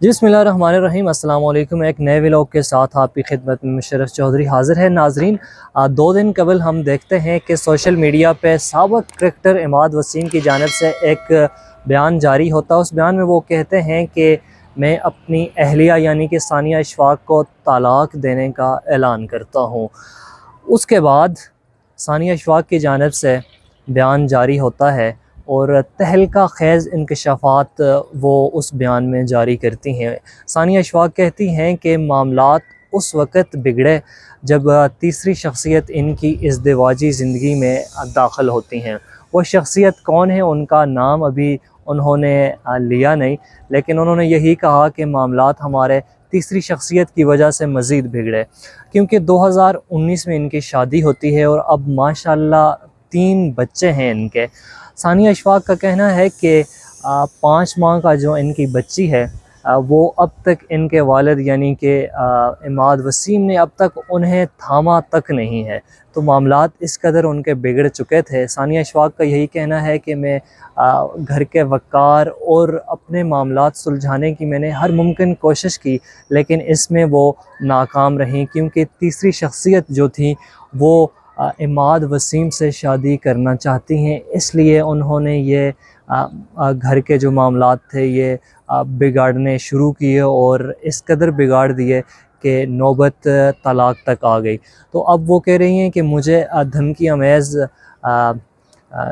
बिस्मिल्लाहिर्रहमानिर्रहीम। अस्सलाम वालेकुम। एक नए व्लॉग के साथ आपकी खिदमत में मुशर्रफ चौधरी हाज़िर है। नाजरीन, 2 दिन कबल हम देखते हैं कि सोशल मीडिया पे साबिक़ क्रिकेटर इमाद वसीम की जानिब से एक बयान जारी होता है। उस बयान में वो कहते हैं कि मैं अपनी अहलिया यानी कि सानिया अशफाक़ को तलाक़ देने का ऐलान करता हूँ। उसके बाद सानिया अशफाक़ की जानिब से बयान जारी होता है और तहलका ख़ेज़ इंकशाफ़ात वो उस बयान में जारी करती हैं। सानिया अशफाक़ कहती हैं कि मामलात उस वक़्त बिगड़े जब तीसरी शख्सियत इनकी इज़्दिवाजी ज़िंदगी में दाखिल होती हैं। वो शख्सियत कौन है, उनका नाम अभी उन्होंने लिया नहीं, लेकिन उन्होंने यही कहा कि मामलात हमारे तीसरी शख्सियत की वजह से मज़ीद बिगड़े, क्योंकि 2019 में इनकी शादी होती है और अब माशाअल्लाह 3 बच्चे हैं इनके। सानिया अशफाक़ का कहना है कि 5 माह का जो इनकी बच्ची है वो अब तक इनके वालिद यानी कि इमाद वसीम ने अब तक उन्हें थामा तक नहीं है। तो मामलात इस कदर उनके बिगड़ चुके थे। सानिया अशफाक़ का यही कहना है कि मैं घर के वक़ार और अपने मामलात सुलझाने की मैंने हर मुमकिन कोशिश की, लेकिन इसमें वो नाकाम रहीं, क्योंकि तीसरी शख्सियत जो थी वो इमाद वसीम से शादी करना चाहती हैं। इसलिए उन्होंने ये घर के जो मामलात थे ये बिगाड़ने शुरू किए और इस कदर बिगाड़ दिए कि नौबत तलाक़ तक आ गई। तो अब वो कह रही हैं कि मुझे धमकी अमेज़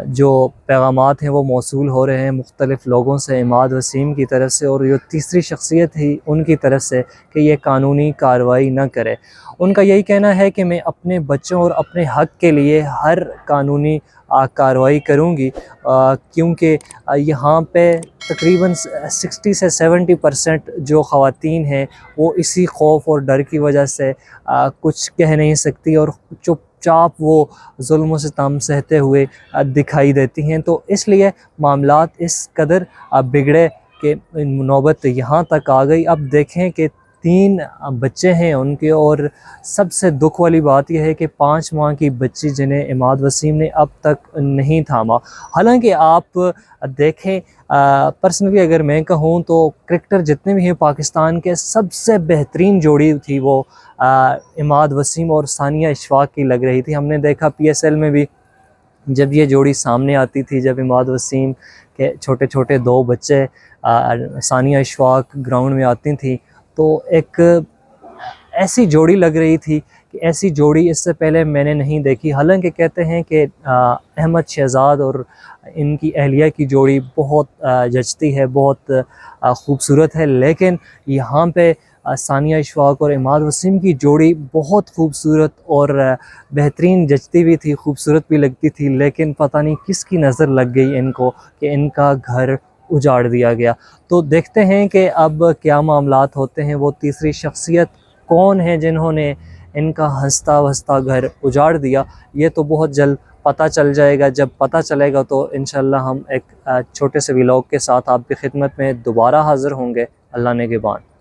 जो पैगामात हैं वो मौसूल हो रहे हैं मुख्तलिफ़ लोगों से, इमाद वसीम की तरफ से और जो तीसरी शख्सियत थी उनकी तरफ से, कि ये कानूनी कार्रवाई न करे। उनका यही कहना है कि मैं अपने बच्चों और अपने हक़ के लिए हर कानूनी कार्रवाई करूँगी, क्योंकि यहाँ पे तकरीबन 60 से 70% जो ख़वातीन हैं वो इसी खौफ और डर की वजह से कुछ कह नहीं सकती और चुपचाप वो जुल्म व सितम सहते हुए दिखाई देती हैं। तो इसलिए मामलात इस कदर बिगड़े कि नौबत यहाँ तक आ गई। अब देखें कि 3 बच्चे हैं उनके, और सबसे दुख वाली बात यह है कि 5 माह की बच्ची जिन्हें इमाद वसीम ने अब तक नहीं थामा। हालांकि आप देखें, पर्सनली अगर मैं कहूँ तो क्रिकेटर जितने भी हैं पाकिस्तान के, सबसे बेहतरीन जोड़ी थी वो इमाद वसीम और सानिया अशफाक़ की लग रही थी। हमने देखा PSL में भी जब ये जोड़ी सामने आती थी, जब इमाद वसीम के छोटे छोटे 2 बच्चे सानिया अशफाक़ ग्राउंड में आती थी, तो एक ऐसी जोड़ी लग रही थी कि ऐसी जोड़ी इससे पहले मैंने नहीं देखी। हालांकि कहते हैं कि अहमद शहजाद और इनकी अहलिया की जोड़ी बहुत जचती है, बहुत ख़ूबसूरत है, लेकिन यहाँ पे सानिया अशफाक़ और इमाद वसीम की जोड़ी बहुत खूबसूरत और बेहतरीन जचती भी थी, खूबसूरत भी लगती थी, लेकिन पता नहीं किसकी नज़र लग गई इनको कि इनका घर उजाड़ दिया गया। तो देखते हैं कि अब क्या मामलात होते हैं, वो तीसरी शख्सियत कौन है जिन्होंने इनका हंसता वसता घर उजाड़ दिया। ये तो बहुत जल्द पता चल जाएगा। जब पता चलेगा तो इंशाल्लाह हम एक छोटे से व्लॉग के साथ आपकी खिदमत में दोबारा हाज़िर होंगे। अल्लाह ने निगहबान।